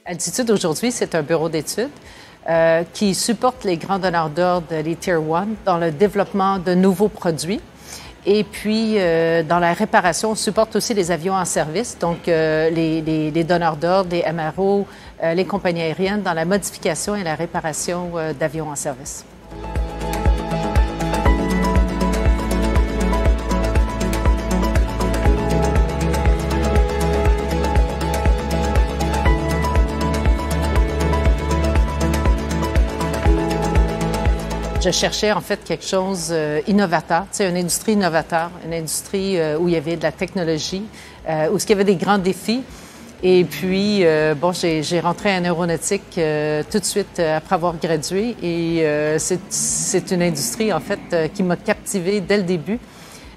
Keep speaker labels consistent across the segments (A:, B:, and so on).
A: Altitude, aujourd'hui, c'est un bureau d'études qui supporte les grands donneurs d'ordre, les Tier 1, dans le développement de nouveaux produits. Et puis, dans la réparation, on supporte aussi les avions en service, donc les donneurs d'ordre, les MRO, les compagnies aériennes, dans la modification et la réparation d'avions en service. Je cherchais en fait quelque chose innovateur, tu sais, une industrie innovateur, une industrie où il y avait de la technologie, où il y avait des grands défis. Et puis, j'ai rentré en aéronautique tout de suite après avoir gradué. Et c'est une industrie en fait qui m'a captivée dès le début.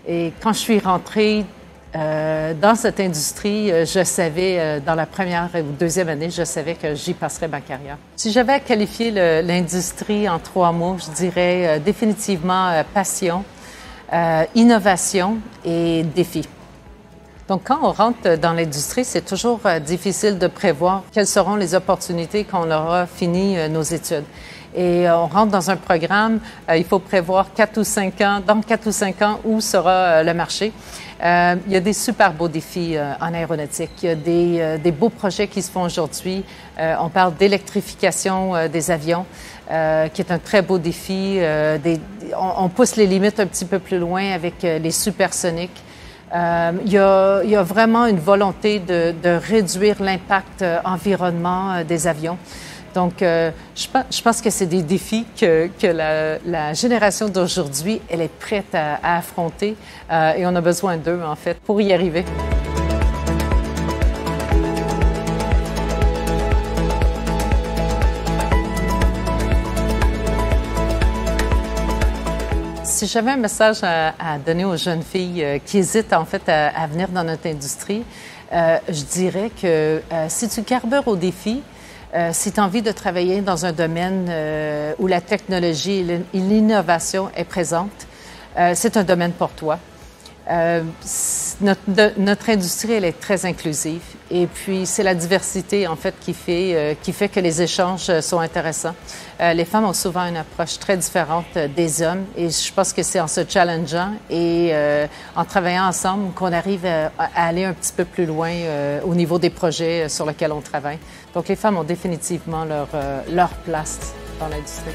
A: Et quand je suis rentrée dans cette industrie, je savais, dans la première ou deuxième année, je savais que j'y passerais ma carrière. Si j'avais à qualifier l'industrie en 3 mots, je dirais définitivement passion, innovation et défi. Donc, quand on rentre dans l'industrie, c'est toujours difficile de prévoir quelles seront les opportunités quand on aura fini nos études. Et on rentre dans un programme, il faut prévoir 4 ou 5 ans, dans 4 ou 5 ans, où sera le marché. Il y a des super beaux défis en aéronautique. Il y a des beaux projets qui se font aujourd'hui. On parle d'électrification des avions, qui est un très beau défi. On pousse les limites un petit peu plus loin avec les supersoniques. Il y a vraiment une volonté de réduire l'impact environnement des avions. Donc, je pense que c'est des défis que la génération d'aujourd'hui, elle est prête à affronter et on a besoin d'eux, en fait, pour y arriver. Si j'avais un message à donner aux jeunes filles qui hésitent, en fait, à venir dans notre industrie, je dirais que si tu carbures au défi, si tu as envie de travailler dans un domaine où la technologie et l'innovation est présente, c'est un domaine pour toi. Notre industrie, elle est très inclusive. Et puis, c'est la diversité, en fait, qui fait que les échanges sont intéressants. Les femmes ont souvent une approche très différente des hommes. Et je pense que c'est en se challengeant et en travaillant ensemble qu'on arrive à aller un petit peu plus loin au niveau des projets sur lesquels on travaille. Donc, les femmes ont définitivement leur place dans l'industrie.